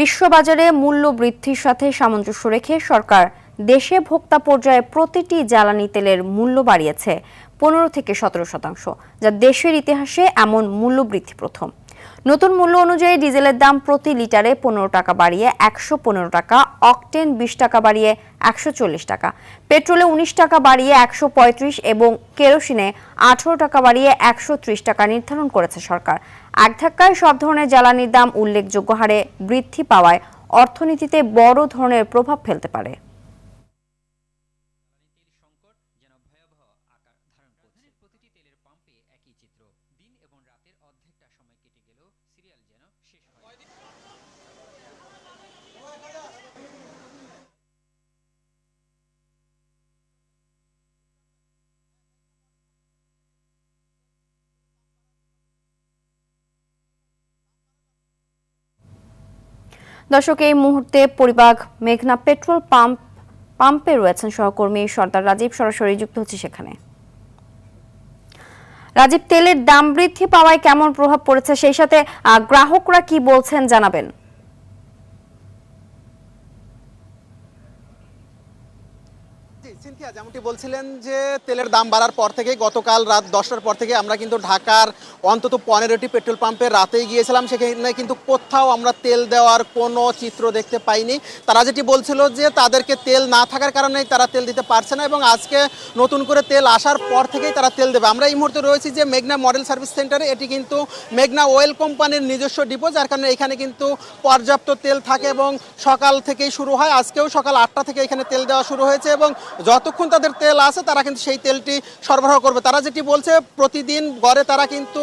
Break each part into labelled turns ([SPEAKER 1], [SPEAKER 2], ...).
[SPEAKER 1] বিশ্ববাজারে মূল্য বৃদ্ধির সাথে সামঞ্জস্য রেখে সরকার দেশে ভোক্তা পর্যায়ে প্রতিটি জ্বালানি তেলের মূল্য বাড়িয়েছে 15 থেকে 17%, যা দেশের ইতিহাসে এমন মূল্য বৃদ্ধি প্রথম। নতুন মূল্য অনুযায়ী ডিজেলের দাম প্রতি লিটারে 15 টাকা বাড়িয়ে 115 টাকা, অকটেন 20 টাকা বাড়িয়ে 140 টাকা, পেট্রোলে 19 টাকা বাড়িয়ে 135 এবং কেরোসিনে 18 টাকা বাড়িয়ে 130 টাকা নির্ধারণ করেছে সরকার। এক ধাক্কায় সব ধরনের জ্বালানির দাম উল্লেখযোগ্য হারে বৃদ্ধি পাওয়ায় অর্থনীতিতে বড় ধরনের প্রভাব ফেলতে পারে। দর্শক, এই মুহূর্তে পরিবাগ মেঘনা পেট্রোল পাম্পে রয়েছেন সহকর্মী সর্দার রাজীব, সরাসরি যুক্ত হচ্ছে সেখানে। রাজীব, তেলের দাম বৃদ্ধি পাওয়ায় কেমন প্রভাব পড়েছে, সেই সাথে গ্রাহকরা কি বলছেন জানাবেন।
[SPEAKER 2] যেমনটি বলছিলেন যে তেলের দাম বাড়ার পর থেকে গতকাল রাত 10টার পর থেকে আমরা কিন্তু ঢাকার অন্তত 15টি পেট্রোল পাম্পে রাতেই গিয়েছিলাম, সেখানে কিন্তু কোথাও আমরা তেল দেওয়ার কোনো চিত্র দেখতে পাইনি। তারা যেটি বলছিল যে তাদেরকে তেল না থাকার কারণেই তারা তেল দিতে পারছে না এবং আজকে নতুন করে তেল আসার পর থেকেই তারা তেল দেবে। আমরা এই মুহূর্তে রয়েছি যে মেঘনা মডেল সার্ভিস সেন্টারে। এটি কিন্তু মেঘনা অয়েল কোম্পানির নিজস্ব ডিপো, যার কারণে এখানে কিন্তু পর্যাপ্ত তেল থাকে এবং সকাল থেকেই শুরু হয়। আজকেও সকাল 8টা থেকে এখানে তেল দেওয়া শুরু হয়েছে এবং যতক্ষণ তাদের তেল আছে তারা কিন্তু সেই তেলটি সরবরাহ করবে। তারা যেটি বলছে প্রতিদিন গড়ে তারা কিন্তু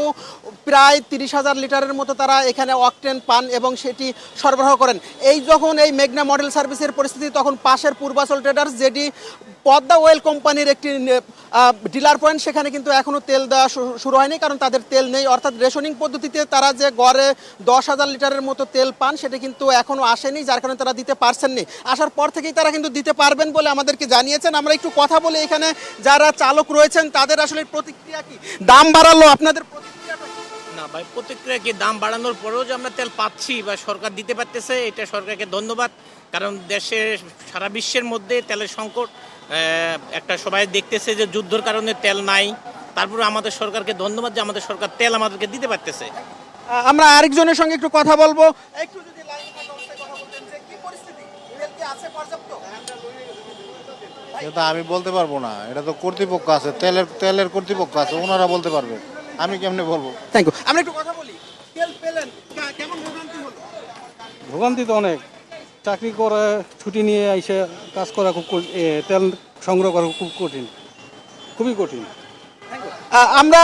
[SPEAKER 2] প্রায় 30,000 লিটারের মতো তারা এখানে অকটেন পান এবং সেটি সরবরাহ করেন। এই যখন এই মেঘনা মডেল সার্ভিসের পরিস্থিতি, তখন পাশের পূর্বাচল ট্রেডার্স, যেটি পদ্মা অয়েল কোম্পানির একটি ডিলার পয়েন্ট, সেখানে কিন্তু এখনও তেল দেওয়া শুরু হয়নি, কারণ তাদের তেল নেই। অর্থাৎ রেশনিং পদ্ধতিতে তারা যে গড়ে 10,000 লিটারের মতো তেল পান, সেটা কিন্তু এখনও আসেনি, যার কারণে তারা দিতে পারছেননি। আসার পর থেকেই তারা কিন্তু দিতে পারবেন বলে আমাদেরকে জানিয়েছেন। আমরা একটু কথা বলে এখানে যারা চালক রয়েছেন তাদের আসলে প্রতিক্রিয়া কি। দাম বাড়ালো, আপনাদের প্রতিক্রিয়াটা
[SPEAKER 3] না ভাই, প্রতিক্রিয়া কি, দাম বাড়ানোর পরেও যে আমরা তেল পাচ্ছি বা সরকার দিতে পারতেছে, এটা সরকারকে ধন্যবাদ। কারণ দেশের সারা বিশ্বের মধ্যে তেলের সংকট একটা সবাই দেখতেছে যে যুদ্ধের কারণে তেল নাই, তারপরে আমাদের সরকারকে ধন্যবাদ যে আমাদের সরকার তেল আমাদেরকে দিতে পারতেছে।
[SPEAKER 2] আমরা আরেকজনের সঙ্গে একটু কথা বলবো। একটু যদি লাইন অবস্থায় কথা বলতেন যে কি পরিস্থিতি, তেল কি আছে পর্যাপ্ত?
[SPEAKER 4] এটা আমি বলতে পারবো না, এটা তো কর্তৃপক্ষ আছে, তেলের কর্তৃপক্ষ আছে, ওনারা বলতে পারবে, আমি কেমনে বলবো।
[SPEAKER 2] Thank you. আমরা একটু কথা বলি। তেল পেলেন, কেমন ভোগান্তি হলো?
[SPEAKER 5] ভোগান্তি তো অনেক। চাকরি করে ছুটি নিয়ে এসে কাজ করা খুব তেল সংগ্রহ করা খুব কঠিন, খুবই কঠিন।
[SPEAKER 2] আমরা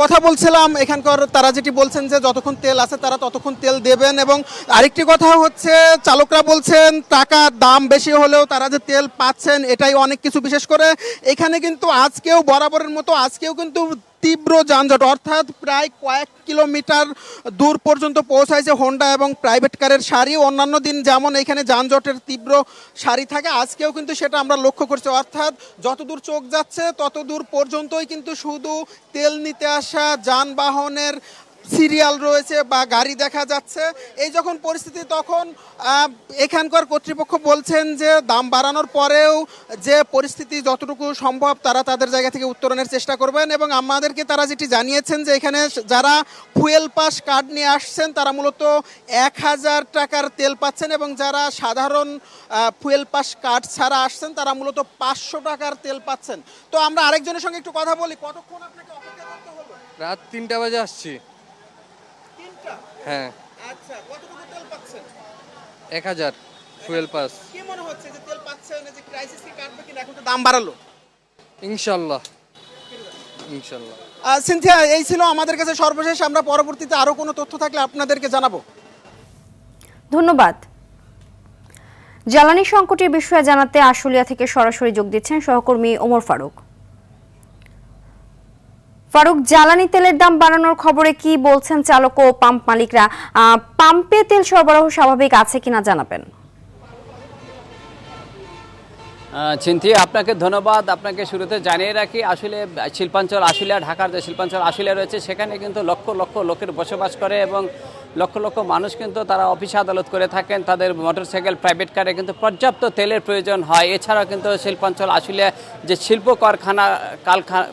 [SPEAKER 2] কথা বলছিলাম এখানকার, তারা যেটি বলছেন যে যতক্ষণ তেল আছে তারা ততক্ষণ তেল দেবেন। এবং আরেকটি কথা হচ্ছে, চালকরা বলছেন টাকা দাম বেশি হলেও তারা যে তেল পাচ্ছেন এটাই অনেক কিছু। বিশেষ করে এখানে কিন্তু আজকেও বরাবরের মতো আজকেও কিন্তু তীব্র যানজট, অর্থাৎ প্রায় কয়েক কিলোমিটার দূর পর্যন্ত পৌঁছাইছে হোন্ডা এবং প্রাইভেট কারের সারি। অন্যান্য দিন যেমন এখানে যানজটের তীব্র সারি থাকে, আজকেও কিন্তু সেটা আমরা লক্ষ্য করছি। অর্থাৎ যতদূর চোখ যাচ্ছে ততদূর পর্যন্তই কিন্তু শুধু তেল নিতে আসা যানবাহনের সিরিয়াল রয়েছে বা গাড়ি দেখা যাচ্ছে। এই যখন পরিস্থিতি, তখন এখানকার কর্তৃপক্ষ বলছেন যে দাম বাড়ানোর পরেও যে পরিস্থিতি যতটুকু সম্ভব তারা তাদের জায়গা থেকে উত্তরণের চেষ্টা করবেন। এবং আমাদেরকে তারা যেটি জানিয়েছেন যে এখানে যারা ফুয়েল পাস কার্ড নিয়ে আসছেন তারা মূলত 1,000 টাকার তেল পাচ্ছেন এবং যারা সাধারণ ফুয়েল পাস কার্ড ছাড়া আসছেন তারা মূলত 500 টাকার তেল পাচ্ছেন। তো আমরা আরেকজনের সঙ্গে একটু কথা বলি। কতক্ষণ আপনাকে অপেক্ষা করতে হলো?
[SPEAKER 6] রাত 3টা বাজে আসছি। হ্যাঁ।
[SPEAKER 2] আচ্ছা, কতটুকু তেল পাচ্ছেন?
[SPEAKER 6] 1000 ফুয়েল পাস।
[SPEAKER 2] কি মনে হচ্ছে যে তেল পাচ্ছেন, যে ক্রাইসিস কি কাটবে কিনা? এখন তো দাম বাড়ালো।
[SPEAKER 6] ইনশাআল্লাহ ইনশাআল্লাহ।
[SPEAKER 2] সিনথিয়া, এই ছিল আমাদের কাছে সর্বশেষ। আমরা পরবর্তীতে আরো কোনো তথ্য থাকলে আপনাদেরকে জানাবো।
[SPEAKER 1] ধন্যবাদ। জ্বালানি সংকটের বিষয়ে জানাতে আশুলিয়া থেকে সরাসরি যোগ দিচ্ছেন সহকর্মী ওমর ফারুক। ফারুক, জ্বালানি তেলের দাম বাড়ানোর খবরে কি বলছেন চালক ও পাম্প মালিকরা? পাম্পে তেল সরবরাহ স্বাভাবিক আছে কিনা জানাবেন।
[SPEAKER 7] চিন্তি, আপনাকে ধন্যবাদ। আপনাকে শুরুতে জানিয়ে রাখি, আসলে শিল্পাঞ্চল আশুলিয়া, ঢাকার যে শিল্পাঞ্চল আশুলিয়া রয়েছে সেখানে কিন্তু লক্ষ লক্ষ লোকের বসবাস করে এবং লক্ষ লক্ষ মানুষ কিন্তু তারা অফিস আদালত করে থাকেন, তাদের মোটরসাইকেল প্রাইভেট কারে কিন্তু পর্যাপ্ত তেলের প্রয়োজন হয়। এছাড়াও কিন্তু শিল্পাঞ্চল আশুলিয়া যে শিল্প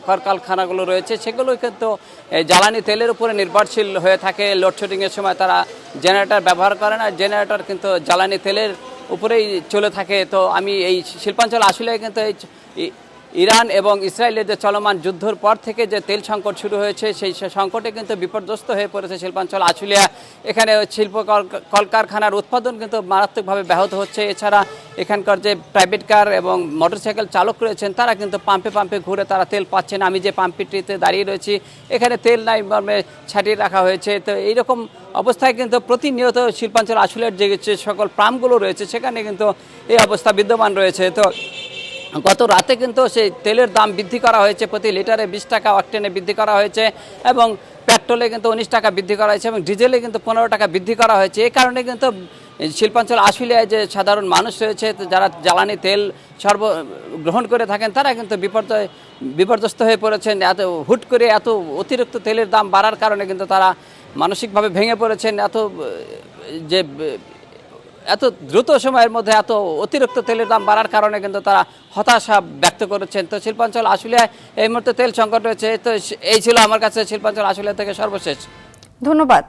[SPEAKER 7] কলকারখানাগুলো রয়েছে সেগুলো কিন্তু জ্বালানি তেলের উপরে নির্ভরশীল হয়ে থাকে। লোডশেডিংয়ের সময় তারা জেনারেটর ব্যবহার করে না, জেনারেটর কিন্তু জ্বালানি তেলের উপরেই চলে থাকে। তো আমি এই শিল্পাঞ্চল আশুলিয়ায় কিন্তু এই ইরান এবং ইসরায়েলের যে চলমান যুদ্ধের পর থেকে যে তেল সংকট শুরু হয়েছে সেই সংকটে কিন্তু বিপর্যস্ত হয়ে পড়েছে শিল্পাঞ্চল আশুলিয়া। এখানে শিল্প কলকারখানার উৎপাদন কিন্তু মারাত্মকভাবে ব্যাহত হচ্ছে। এছাড়া এখানকার যে প্রাইভেট কার এবং মোটরসাইকেল চালক রয়েছেন তারা কিন্তু পাম্পে পাম্পে ঘুরে তারা তেল পাচ্ছেন। আমি যে পাম্পটিতে দাঁড়িয়ে রয়েছি এখানে তেল নাই মর্মে ছাটিয়ে রাখা হয়েছে। তো এইরকম অবস্থায় কিন্তু প্রতিনিয়ত শিল্পাঞ্চল আশুলিয়ার যে সকল পাম্পগুলো রয়েছে সেখানে কিন্তু এই অবস্থা বিদ্যমান রয়েছে। তো গত রাতে কিন্তু সেই তেলের দাম বৃদ্ধি করা হয়েছে, প্রতি লিটারে 20 টাকা অকটেনে বৃদ্ধি করা হয়েছে এবং পেট্রোলে কিন্তু 19 টাকা বৃদ্ধি করা হয়েছে এবং ডিজেলে কিন্তু 15 টাকা বৃদ্ধি করা হয়েছে। এই কারণে কিন্তু শিল্পাঞ্চল আশুলিয়ায় যে সাধারণ মানুষ রয়েছে যারা জ্বালানি তেল গ্রহণ করে থাকেন তারা কিন্তু বিপর্যস্ত হয়ে পড়েছেন। এত হুট করে এত অতিরিক্ত তেলের দাম বাড়ার কারণে কিন্তু তারা মানসিকভাবে ভেঙে পড়েছেন। এত দ্রুত সময়ের মধ্যে এত অতিরিক্ত তেলের দাম বাড়ার কারণে কিন্তু তারা হতাশা ব্যক্ত করেছেন। তো শিল্পাঞ্চল আশুলিয়ায় এই মুহূর্তে তেল সংকট রয়েছে। তো এই ছিল আমার কাছে শিল্পাঞ্চল আশুলিয়া থেকে সর্বশেষ।
[SPEAKER 1] ধন্যবাদ।